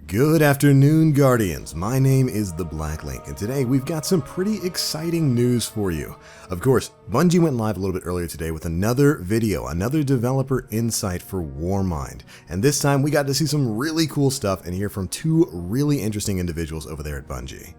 Good afternoon, Guardians. My name is The Black Link, and today we've got some pretty exciting news for you. Of course, Bungie went live a little bit earlier today with another video, another developer insight for Warmind. And this time we got to see some really cool stuff and hear from two really interesting individuals over there at Bungie.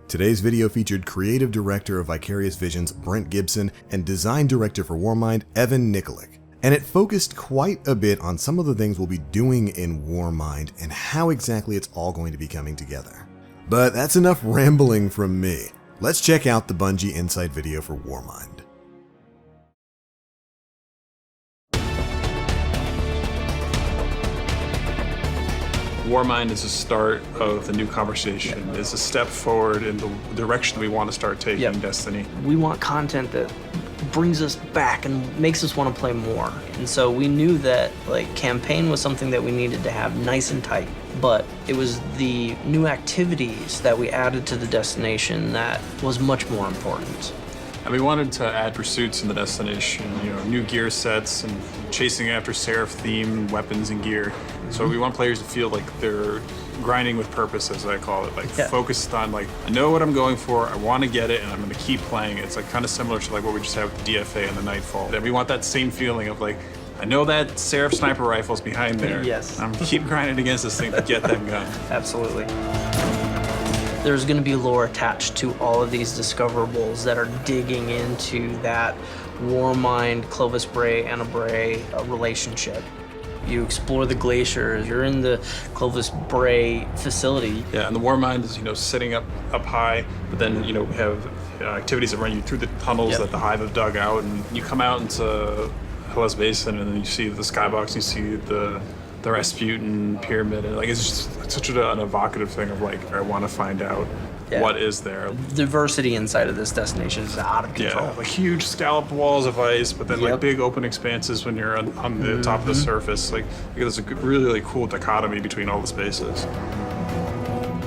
Today's video featured Creative Director of Vicarious Visions, Brent Gibson, and Design Director for Warmind, Evan Nikolic. And it focused quite a bit on some of the things we'll be doing in Warmind and how exactly it's all going to be coming together. But that's enough rambling from me. Let's check out the Bungie Insight video for Warmind. Warmind is the start of the new conversation. It's a step forward in the direction we want to start taking Destiny. We want content that brings us back and makes us want to play more. And so we knew that campaign was something that we needed to have nice and tight, but it was the new activities that we added to the destination that was much more important. And we wanted to add pursuits in the destination, new gear sets and chasing after Seraph-themed weapons and gear. So we want players to feel like they're grinding with purpose, as I call it, focused on I know what I'm going for, I want to get it, and I'm going to keep playing. It's kind of similar to what we just had with the DFA and the Nightfall. And we want that same feeling of I know that Seraph sniper rifle's behind there. Yes. I'm keep grinding against this thing to get that gun. Absolutely. There's going to be lore attached to all of these discoverables that are digging into that Warmind, Clovis Bray, Anna Bray relationship. You explore the glaciers, you're in the Clovis Bray facility. Yeah, and the Warmind is, sitting up high, but then, we have activities that run you through the tunnels that the Hive have dug out, and you come out into Hellas Basin, and then you see the skybox, you see the Rasputin pyramid, and it's just such an evocative thing of I want to find out what is there. Diversity inside of this destination is out of control. Yeah, huge scalloped walls of ice, but then big open expanses when you're on the top of the surface. There's a really cool dichotomy between all the spaces.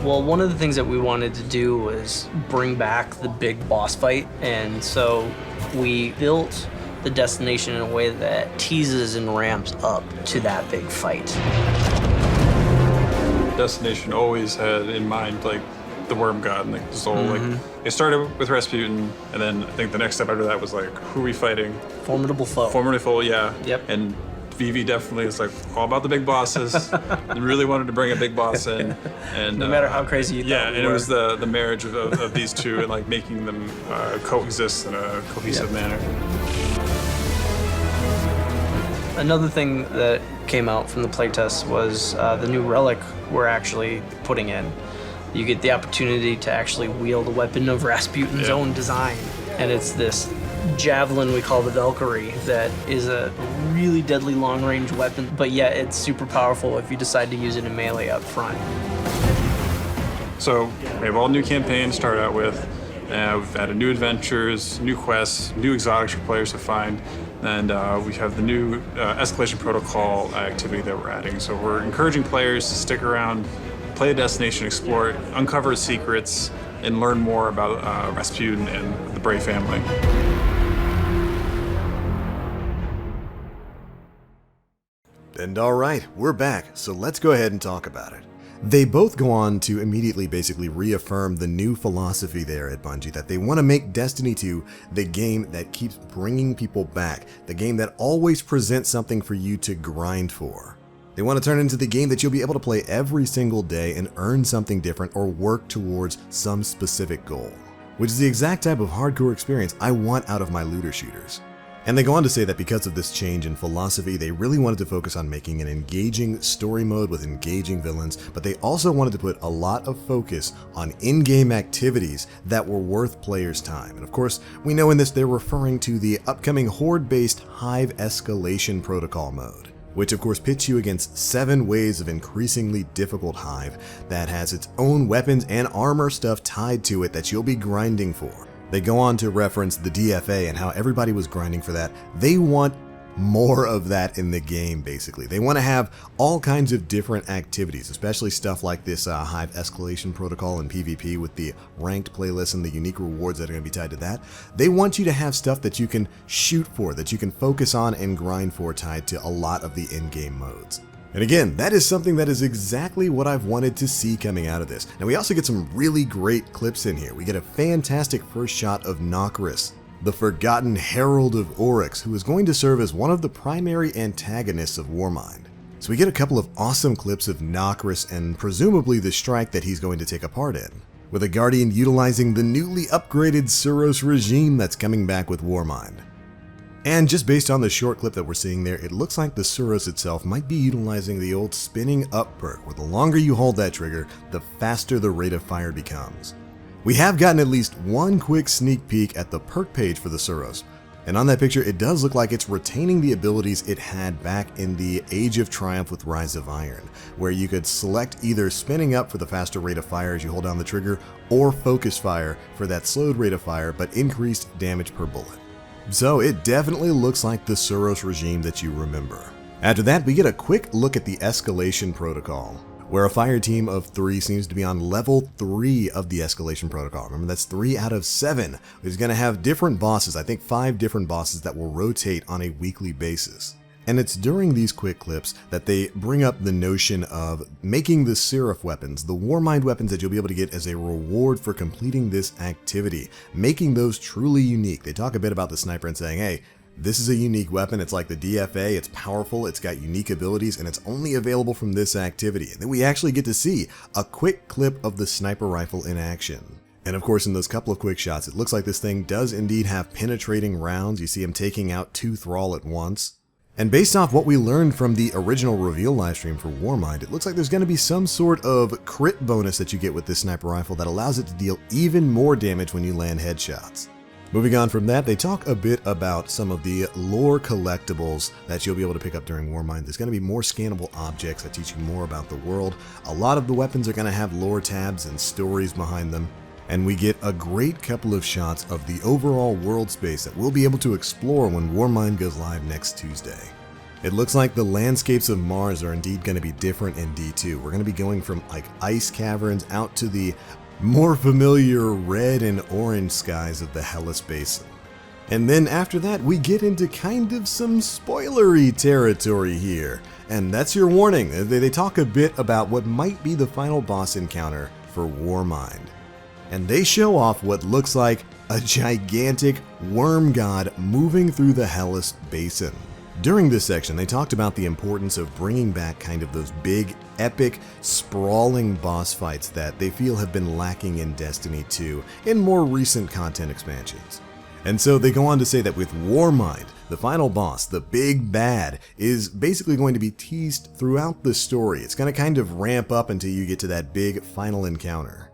Well, one of the things that we wanted to do was bring back the big boss fight, and so we built the destination in a way that teases and ramps up to that big fight. Destination always had in mind the Wormgod and the XOL. It started with Rasputin, and then I think the next step after that was who are we fighting? Formidable foe. Formidable foe, yeah. Yep. And Vivi definitely is all about the big bosses. And really wanted to bring a big boss in. And no matter how crazy you thought and it was the marriage of these two and making them coexist in a cohesive manner. Another thing that came out from the playtest was the new relic we're actually putting in. You get the opportunity to actually wield a weapon of Rasputin's own design. And it's this javelin we call the Valkyrie that is a really deadly long-range weapon, but yet it's super powerful if you decide to use it in melee up front. So we have all new campaigns to start out with. We've added new adventures, new quests, new exotics for players to find, and we have the new Escalation Protocol activity that we're adding. So we're encouraging players to stick around, play the destination, explore it, uncover secrets, and learn more about Rasputin and the Bray family. And alright, we're back, so let's go ahead and talk about it. They both go on to immediately basically reaffirm the new philosophy there at Bungie, that they want to make Destiny 2 the game that keeps bringing people back, the game that always presents something for you to grind for. They want to turn it into the game that you'll be able to play every single day and earn something different or work towards some specific goal, which is the exact type of hardcore experience I want out of my looter shooters. And they go on to say that because of this change in philosophy, they really wanted to focus on making an engaging story mode with engaging villains, but they also wanted to put a lot of focus on in-game activities that were worth players' time. And of course, we know in this they're referring to the upcoming horde-based Hive Escalation Protocol mode, which of course pits you against 7 waves of increasingly difficult Hive that has its own weapons and armor stuff tied to it that you'll be grinding for. They go on to reference the DFA and how everybody was grinding for that. They want more of that in the game, basically. They want to have all kinds of different activities, especially stuff like this Hive Escalation Protocol and PvP with the ranked playlists and the unique rewards that are going to be tied to that. They want you to have stuff that you can shoot for, that you can focus on and grind for, tied to a lot of the in-game modes. And again, that is something that is exactly what I've wanted to see coming out of this. Now we also get some really great clips in here. We get a fantastic first shot of Nokris, the forgotten herald of Oryx, who is going to serve as one of the primary antagonists of Warmind. So we get a couple of awesome clips of Nokris and presumably the strike that he's going to take a part in, with a Guardian utilizing the newly upgraded Suros Regime that's coming back with Warmind. And just based on the short clip that we're seeing there, it looks like the Suros itself might be utilizing the old spinning up perk, where the longer you hold that trigger, the faster the rate of fire becomes. We have gotten at least one quick sneak peek at the perk page for the Suros, and on that picture it does look like it's retaining the abilities it had back in the Age of Triumph with Rise of Iron, where you could select either spinning up for the faster rate of fire as you hold down the trigger, or focus fire for that slowed rate of fire but increased damage per bullet. So it definitely looks like the Suros Regime that you remember. After that, we get a quick look at the Escalation Protocol, where a fire team of 3 seems to be on level 3 of the Escalation Protocol. Remember, that's 3 out of 7. It's going to have different bosses, I think 5 different bosses that will rotate on a weekly basis. And it's during these quick clips that they bring up the notion of making the Seraph weapons, the Warmind weapons that you'll be able to get as a reward for completing this activity, making those truly unique. They talk a bit about the sniper and saying, hey, this is a unique weapon, it's like the DFA, it's powerful, it's got unique abilities, and it's only available from this activity. And then we actually get to see a quick clip of the sniper rifle in action. And of course, in those couple of quick shots, it looks like this thing does indeed have penetrating rounds. You see him taking out 2 Thrall at once. And based off what we learned from the original reveal livestream for Warmind, it looks like there's going to be some sort of crit bonus that you get with this sniper rifle that allows it to deal even more damage when you land headshots. Moving on from that, they talk a bit about some of the lore collectibles that you'll be able to pick up during Warmind. There's going to be more scannable objects that teach you more about the world. A lot of the weapons are going to have lore tabs and stories behind them. And we get a great couple of shots of the overall world space that we'll be able to explore when Warmind goes live next Tuesday. It looks like the landscapes of Mars are indeed going to be different in D2. We're going to be going from like ice caverns out to the more familiar red and orange skies of the Hellas Basin. And then after that, we get into kind of some spoilery territory here. And that's your warning. They talk a bit about what might be the final boss encounter for Warmind. And they show off what looks like a gigantic Wormgod moving through the Hellas Basin. During this section, they talked about the importance of bringing back kind of those big, epic, sprawling boss fights that they feel have been lacking in Destiny 2 in more recent content expansions. And so they go on to say that with Warmind, the final boss, the big bad, is basically going to be teased throughout the story. It's going to kind of ramp up until you get to that big final encounter.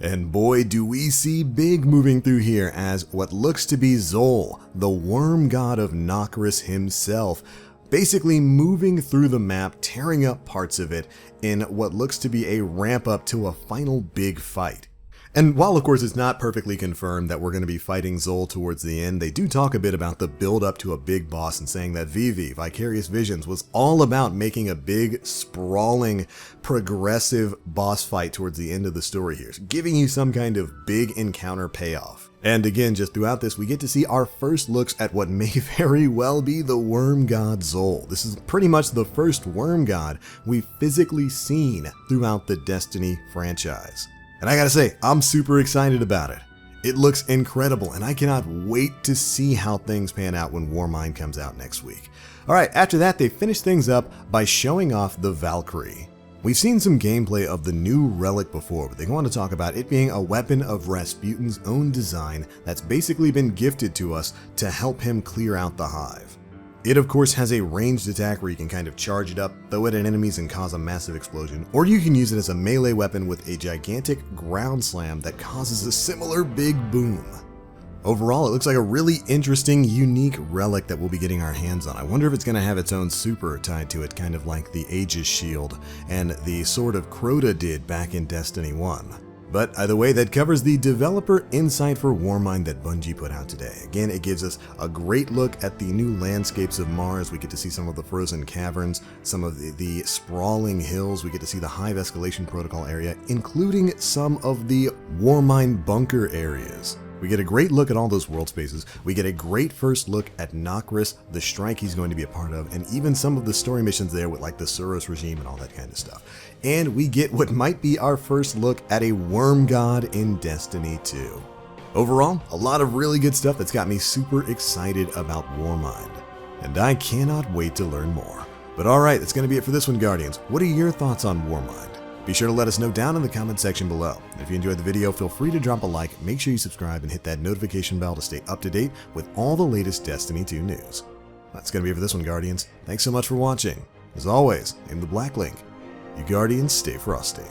And boy, do we see Big moving through here as what looks to be Xol, the Wormgod of Nokris himself, basically moving through the map, tearing up parts of it in what looks to be a ramp up to a final big fight. And while of course it's not perfectly confirmed that we're going to be fighting Xol towards the end, they do talk a bit about the build up to a big boss and saying that VV, Vicarious Visions, was all about making a big, sprawling, progressive boss fight towards the end of the story here, so giving you some kind of big encounter payoff. And again, just throughout this, we get to see our first looks at what may very well be the Wormgod Xol. This is pretty much the first Wormgod we've physically seen throughout the Destiny franchise. And I gotta say, I'm super excited about it. It looks incredible, and I cannot wait to see how things pan out when Warmind comes out next week. Alright, after that, they finish things up by showing off the Valkyrie. We've seen some gameplay of the new relic before, but they go on to talk about it being a weapon of Rasputin's own design that's basically been gifted to us to help him clear out the Hive. It of course has a ranged attack where you can kind of charge it up, throw it at enemies and cause a massive explosion, or you can use it as a melee weapon with a gigantic ground slam that causes a similar big boom. Overall, it looks like a really interesting, unique relic that we'll be getting our hands on. I wonder if it's going to have its own super tied to it, kind of like the Aegis Shield and the Sword of Crota did back in Destiny 1. But either way, that covers the developer insight for Warmind that Bungie put out today. Again, it gives us a great look at the new landscapes of Mars. We get to see some of the frozen caverns, some of the sprawling hills. We get to see the Hive Escalation Protocol area, including some of the Warmind bunker areas. We get a great look at all those world spaces. We get a great first look at Nokris, the strike he's going to be a part of, and even some of the story missions there with like the Suros Regime and all that kind of stuff. And we get what might be our first look at a Wormgod in Destiny 2. Overall, a lot of really good stuff that's got me super excited about Warmind. And I cannot wait to learn more. But alright, that's going to be it for this one, Guardians. What are your thoughts on Warmind? Be sure to let us know down in the comment section below. And if you enjoyed the video, feel free to drop a like, make sure you subscribe, and hit that notification bell to stay up to date with all the latest Destiny 2 news. That's going to be it for this one, Guardians. Thanks so much for watching. As always, I'm the Black Link. You Guardians, stay frosty.